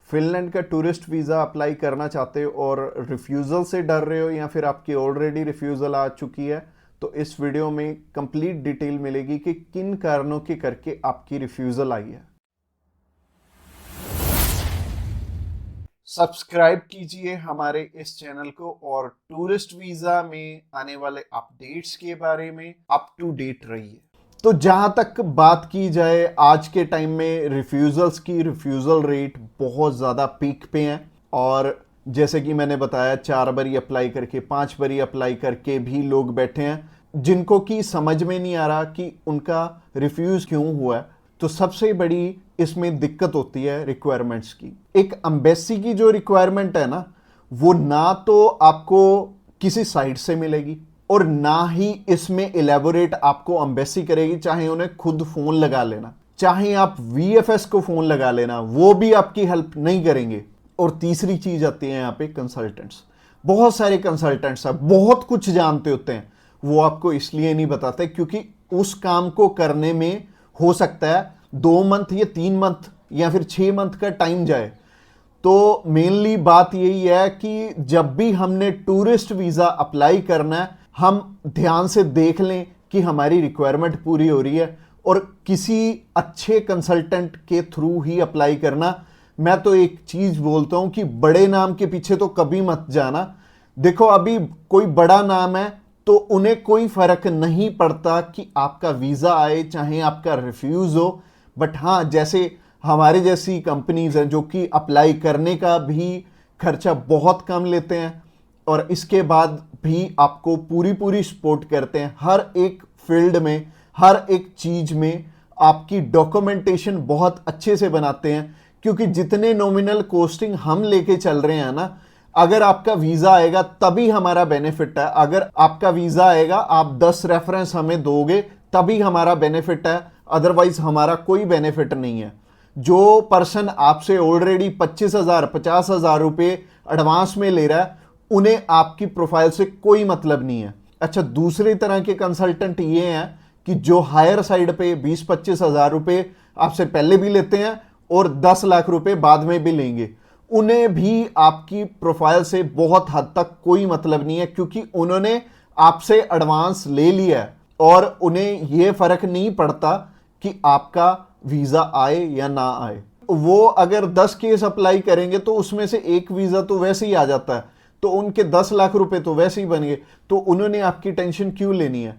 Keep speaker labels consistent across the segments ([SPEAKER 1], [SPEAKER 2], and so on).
[SPEAKER 1] Finland का tourist visa apply करना चाहते हो और रिफ्यूज़ल से डर रहे हो या फिर आपकी ऑलरेडी रिफ्यूज़ल आ चुकी है, तो इस वीडियो में कंप्लीट डिटेल मिलेगी कि किन कारणों के करके आपकी रिफ्यूज़ल आई है। सब्सक्राइब कीजिए हमारे इस चैनल को और टूरिस्ट वीज़ा में आने वाले अपडेट्स के बारे में अप टू डेट रहिए। तो जहां तक बात की जाए आज के टाइम में रिफ्यूज़ल्स की, रिफ्यूज़ल रेट बहुत ज़्यादा पीक पे हैं और जैसे कि मैंने बताया 4 बारी अप्लाई करके 5 बारी अप्लाई करके भी लोग बैठे हैं जिनको कि समझ में नहीं आ रहा कि उनका रिफ्यूज़ क्यों हुआ है। तो सबसे बड़ी इसमें दिक्कत होती है रिक्वायरमेंट्स की। एक एम्बेसी की जो रिक्वायरमेंट है ना, वो ना तो आपको किसी साइट से मिलेगी और ना ही इसमें इलेबोरेट आपको एम्बेसी करेगी, चाहे उन्हें खुद फोन लगा लेना, चाहे आप वीएफएस को फोन लगा लेना, वो भी आपकी हेल्प नहीं करेंगे। और तीसरी चीज आती है यहाँ पे कंसल्टेंट्स। बहुत सारे कंसल्टेंट्स हैं, बहुत कुछ जानते होते हैं, वो आपको इसलिए नहीं बताते क्योंकि उस काम को करने में हो सकता है 2 मंथ या 3 मंथ या फिर 6 मंथ का टाइम जाए। तो मेनली बात यही है कि जब भी हमने टूरिस्ट वीज़ा अप्लाई करना है, हम ध्यान से देख लें कि हमारी रिक्वायरमेंट पूरी हो रही है और किसी अच्छे कंसल्टेंट के थ्रू ही अप्लाई करना। मैं तो एक चीज़ बोलता हूं कि बड़े नाम के पीछे तो कभी मत जाना। देखो अभी कोई बड़ा नाम है तो उन्हें कोई फर्क नहीं पड़ता कि आपका वीज़ा आए चाहे आपका रिफ्यूज़ हो। बट हाँ, जैसे हमारे जैसी कंपनीज हैं जो कि अप्लाई करने का भी खर्चा बहुत कम लेते हैं और इसके बाद भी आपको पूरी पूरी सपोर्ट करते हैं हर एक फील्ड में, हर एक चीज में आपकी डॉक्यूमेंटेशन बहुत अच्छे से बनाते हैं। क्योंकि जितने नॉमिनल कॉस्टिंग हम लेके चल रहे हैं ना, अगर आपका वीजा आएगा तभी हमारा बेनिफिट है। अगर आपका वीजा आएगा, आप 10 रेफरेंस हमें दोगे तभी हमारा बेनिफिट है, अदरवाइज हमारा कोई बेनिफिट नहीं है। जो पर्सन आपसे ऑलरेडी 25,000 50,000 रुपए एडवांस में ले रहा है, उन्हें आपकी प्रोफाइल से कोई मतलब नहीं है। अच्छा, दूसरी तरह के कंसल्टेंट ये हैं कि जो हायर साइड पे 20-25 हजार रुपए आपसे पहले भी लेते हैं और 10 लाख रुपए बाद में भी लेंगे। उन्हें भी आपकी प्रोफाइल से बहुत हद तक कोई मतलब नहीं है क्योंकि उन्होंने आपसे एडवांस ले लिया है और उन्हें यह फर्क नहीं पड़ता कि आपका वीजा आए या ना आए। वो अगर 10 केस अप्लाई करेंगे तो उसमें से एक वीजा तो वैसे ही आ जाता है, तो उनके 10 लाख रुपए तो वैसे ही बन गए। तो उन्होंने आपकी टेंशन क्यों लेनी है?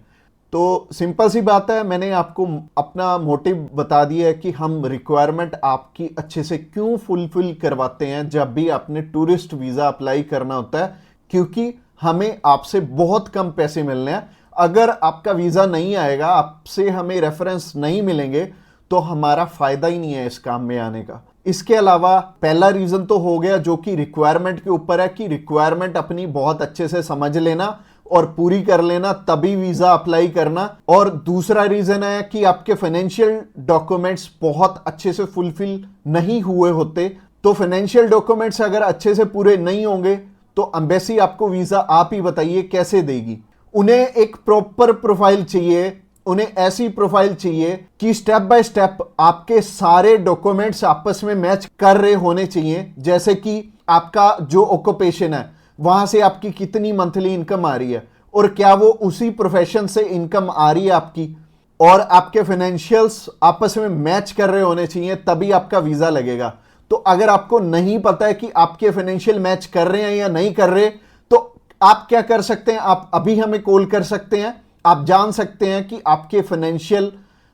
[SPEAKER 1] तो सिंपल सी बात है, मैंने आपको अपना मोटिव बता दिया है कि हम रिक्वायरमेंट आपकी अच्छे से क्यों फुलफिल करवाते हैं जब भी आपने टूरिस्ट वीजा अप्लाई करना होता है। क्योंकि हमें आपसे बहुत कम पैसे मिलने हैं। अगर आपका वीजा नहीं आएगा, आपसे हमें रेफरेंस नहीं मिलेंगे, तो हमारा फायदा ही नहीं है इस काम में आने का। इसके अलावा पहला रीजन तो हो गया जो कि रिक्वायरमेंट के ऊपर है कि रिक्वायरमेंट अपनी बहुत अच्छे से समझ लेना और पूरी कर लेना, तभी वीजा अप्लाई करना। और दूसरा रीजन है कि आपके फाइनेंशियल डॉक्यूमेंट्स बहुत अच्छे से फुलफिल नहीं हुए होते। तो फाइनेंशियल डॉक्यूमेंट्स अगर अच्छे से पूरे नहीं होंगे तो एम्बेसी आपको वीजा, आप ही बताइए, कैसे देगी? उन्हें एक प्रॉपर प्रोफाइल चाहिए, उन्हें ऐसी प्रोफाइल चाहिए कि स्टेप बाय स्टेप आपके सारे डॉक्यूमेंट्स आपस में मैच कर रहे होने चाहिए। जैसे कि आपका जो ऑक्यूपेशन है, वहां से आपकी कितनी मंथली इनकम आ रही है और क्या वो उसी प्रोफेशन से इनकम आ रही है आपकी, और आपके फाइनेंशियल्स आपस में मैच कर रहे होने चाहिए, तभी आपका वीजा लगेगा। तो अगर आपको नहीं पता है कि आपके फाइनेंशियल मैच कर रहे हैं या नहीं कर रहे, तो आप क्या कर सकते हैं? आप अभी हमें कॉल कर सकते हैं, आप जान सकते हैं कि आपके फाइनेंशियल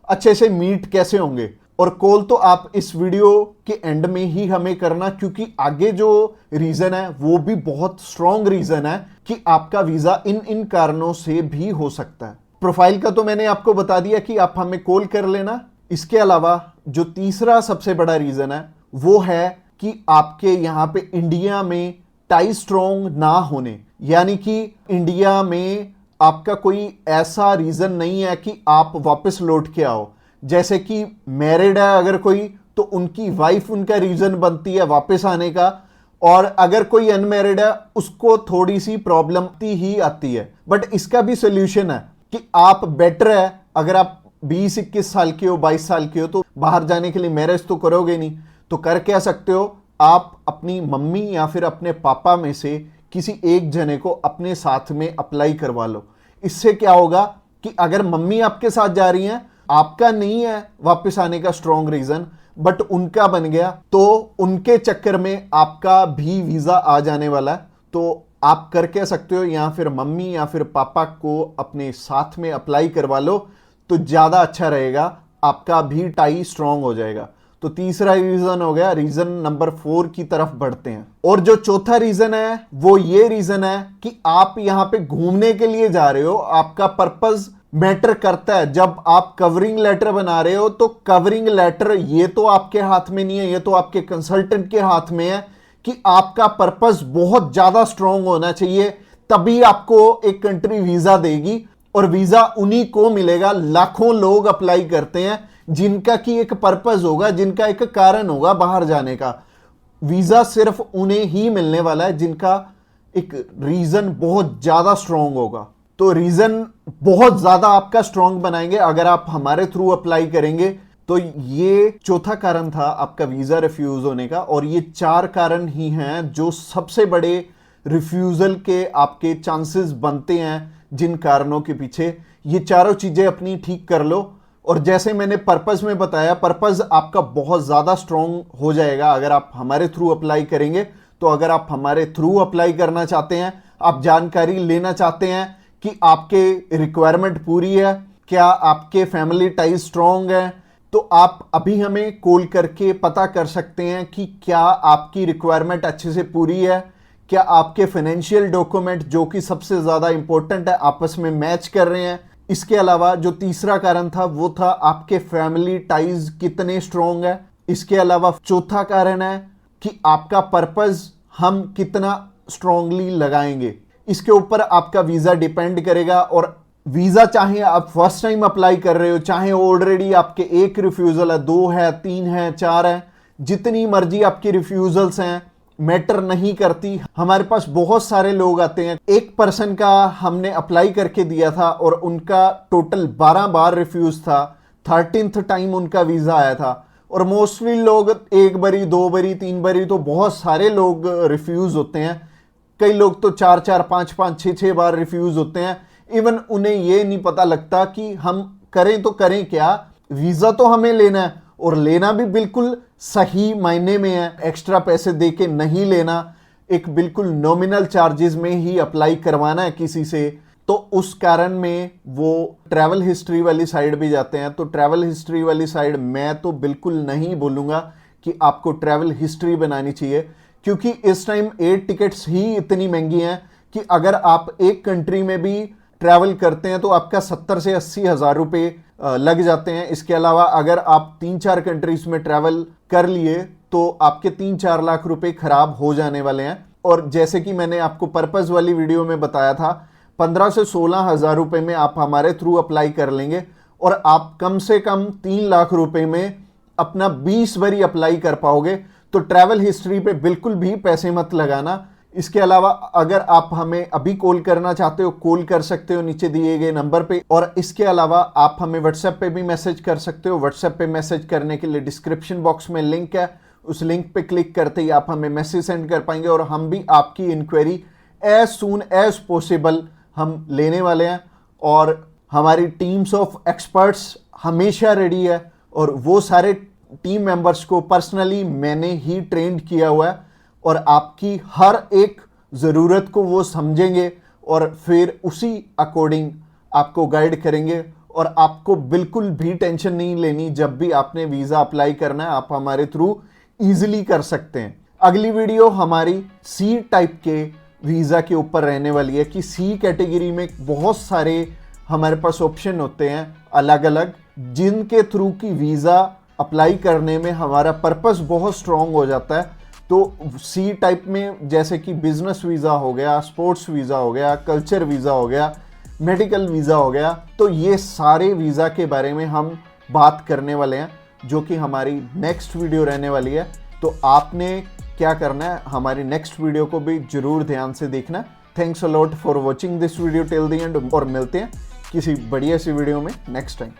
[SPEAKER 1] अच्छे से मीट कैसे होंगे। और कॉल तो आप इस वीडियो के एंड में ही हमें करना, क्योंकि आगे जो रीजन है वो भी बहुत स्ट्रॉन्ग रीजन है कि आपका वीजा इन इन कारणों से भी हो सकता है। प्रोफाइल का तो मैंने आपको बता दिया कि आप हमें कॉल कर लेना। इसके अलावा जो तीसरा सबसे बड़ा रीजन है वो है कि आपके यहां पे इंडिया में टाई स्ट्रॉन्ग ना होने, यानी कि इंडिया में आपका कोई ऐसा रीजन नहीं है कि आप वापस लौट के आओ। जैसे कि मैरिड है अगर कोई, तो उनकी वाइफ उनका रीजन बनती है वापस आने का, और अगर कोई अनमैरिड है उसको थोड़ी सी प्रॉब्लम ही आती है। बट इसका भी सोल्यूशन है कि आप बेटर है, अगर आप 20-21 साल के हो, 22 साल के हो, तो बाहर जाने के लिए मैरिज तो करोगे नहीं, तो कर क्या सकते हो आप अपनी मम्मी या फिर अपने पापा में से किसी एक जने को अपने साथ में अप्लाई करवा लो। इससे क्या होगा कि अगर मम्मी आपके साथ जा रही हैं, आपका नहीं है वापस आने का स्ट्रॉन्ग रीजन, बट उनका बन गया, तो उनके चक्कर में आपका भी वीजा आ जाने वाला है। तो आप कर कह सकते हो या फिर मम्मी या फिर पापा को अपने साथ में अप्लाई करवा लो, तो ज्यादा अच्छा रहेगा, आपका भी टाई स्ट्रॉन्ग हो जाएगा। तो तीसरा रीजन हो गया। रीजन नंबर 4 की तरफ बढ़ते हैं। और जो चौथा रीजन है वो ये रीजन है कि आप यहां पे घूमने के लिए जा रहे हो, आपका पर्पस मैटर करता है। जब आप कवरिंग लेटर बना रहे हो तो कवरिंग लेटर ये तो आपके हाथ में नहीं है, ये तो आपके कंसल्टेंट के हाथ में है कि आपका पर्पस बहुत ज्यादा स्ट्रांग होना चाहिए, तभी आपको एक कंट्री वीजा देगी। और वीजा उन्हीं को मिलेगा, लाखों लोग अप्लाई करते हैं जिनका की एक पर्पस होगा, जिनका एक कारण होगा बाहर जाने का। वीजा सिर्फ उन्हें ही मिलने वाला है जिनका एक रीजन बहुत ज्यादा स्ट्रांग होगा। तो रीजन बहुत ज्यादा आपका स्ट्रांग बनाएंगे अगर आप हमारे थ्रू अप्लाई करेंगे। तो ये चौथा कारण था आपका वीजा रिफ्यूज होने का। और ये 4 कारण ही हैं जो सबसे बड़े रिफ्यूजल के आपके चांसेस बनते हैं। जिन कारणों के पीछे ये चारों चीजें अपनी ठीक कर लो, और जैसे मैंने पर्पस में बताया, पर्पस आपका बहुत ज्यादा स्ट्रांग हो जाएगा अगर आप हमारे थ्रू अप्लाई करेंगे। तो अगर आप हमारे थ्रू अप्लाई करना चाहते हैं, आप जानकारी लेना चाहते हैं कि आपके रिक्वायरमेंट पूरी है, क्या आपके फैमिली टाइज स्ट्रांग है, तो आप अभी हमें कॉल करके पता कर सकते हैं कि क्या आपकी रिक्वायरमेंट अच्छे से पूरी है, क्या आपके फाइनेंशियल डॉक्यूमेंट जो कि सबसे ज्यादा इंपॉर्टेंट है आपस में मैच कर रहे हैं। इसके अलावा जो तीसरा कारण था वो था आपके फैमिली टाइज कितने स्ट्रांग है। इसके अलावा चौथा कारण है कि आपका पर्पस हम कितना स्ट्रांगली लगाएंगे। इसके ऊपर आपका वीजा डिपेंड करेगा। और वीजा चाहे आप फर्स्ट टाइम अप्लाई कर रहे हो, चाहे ऑलरेडी आपके एक रिफ्यूजल है, 2 है, 3 है, 4 है, जितनी मर्जी आपकी रिफ्यूजल्स हैं, मैटर नहीं करती। हमारे पास बहुत सारे लोग आते हैं, एक पर्सन का हमने अप्लाई करके दिया था और उनका टोटल 12 बार रिफ्यूज था, 13th टाइम उनका वीजा आया था। और मोस्टली लोग 1 बारी, 2 बारी, 3 बारी, तो बहुत सारे लोग रिफ्यूज होते हैं। कई लोग तो 4-4, 5-5, 6-6 बार रिफ्यूज होते हैं। इवन उन्हें ये नहीं पता लगता कि हम करें तो करें क्या। वीजा तो हमें लेना है, और लेना भी बिल्कुल सही मायने में है, एक्स्ट्रा पैसे देके नहीं लेना, एक बिल्कुल नॉमिनल चार्जेस में ही अप्लाई करवाना है किसी से। तो उस कारण में वो ट्रैवल हिस्ट्री वाली साइड भी जाते हैं। तो ट्रैवल हिस्ट्री वाली साइड मैं तो बिल्कुल नहीं बोलूँगा कि आपको ट्रैवल हिस्ट्री बनानी चाहिए, क्योंकि इस टाइम एयर टिकट्स ही इतनी महंगी हैं कि अगर आप एक कंट्री में भी ट्रैवल करते हैं तो आपका 70 से 80 हज़ार रुपये लग जाते हैं। इसके अलावा अगर आप 3-4 कंट्रीज में ट्रैवल कर लिए तो आपके 3-4 लाख रुपए खराब हो जाने वाले हैं। और जैसे कि मैंने आपको पर्पस वाली वीडियो में बताया था, 15 से 16 हज़ार रुपये में आप हमारे थ्रू अप्लाई कर लेंगे और आप कम से कम 3 लाख रुपए में अपना 20 बारी अप्लाई कर पाओगे। तो ट्रैवल हिस्ट्री पे बिल्कुल भी पैसे मत लगाना। इसके अलावा अगर आप हमें अभी कॉल करना चाहते हो, कॉल कर सकते हो नीचे दिए गए नंबर पे। और इसके अलावा आप हमें व्हाट्सएप पे भी मैसेज कर सकते हो। व्हाट्सएप पे मैसेज करने के लिए डिस्क्रिप्शन बॉक्स में लिंक है, उस लिंक पे क्लिक करते ही आप हमें मैसेज सेंड कर पाएंगे और हम भी आपकी inquiry as soon as possible हम लेने वाले हैं। और हमारी टीम्स ऑफ एक्सपर्ट्स हमेशा रेडी है और वो सारे टीम मेंबर्स को पर्सनली मैंने ही ट्रेंड किया हुआ है और आपकी हर एक ज़रूरत को वो समझेंगे और फिर उसी अकॉर्डिंग आपको गाइड करेंगे। और आपको बिल्कुल भी टेंशन नहीं लेनी, जब भी आपने वीज़ा अप्लाई करना है आप हमारे थ्रू ईजिली कर सकते हैं। अगली वीडियो हमारी सी टाइप के वीज़ा के ऊपर रहने वाली है कि सी कैटेगरी में बहुत सारे हमारे पास ऑप्शन होते हैं अलग अलग, जिनके थ्रू की वीज़ा अप्लाई करने में हमारा पर्पस बहुत स्ट्रॉन्ग हो जाता है। तो सी टाइप में जैसे कि बिजनेस वीज़ा हो गया, स्पोर्ट्स वीज़ा हो गया, कल्चर वीज़ा हो गया, मेडिकल वीज़ा हो गया, तो ये सारे वीज़ा के बारे में हम बात करने वाले हैं, जो कि हमारी नेक्स्ट वीडियो रहने वाली है। तो आपने क्या करना है, हमारी नेक्स्ट वीडियो को भी जरूर ध्यान से देखना। Thanks a lot for watching this video till the end, और मिलते हैं किसी बढ़िया सी वीडियो में नेक्स्ट टाइम।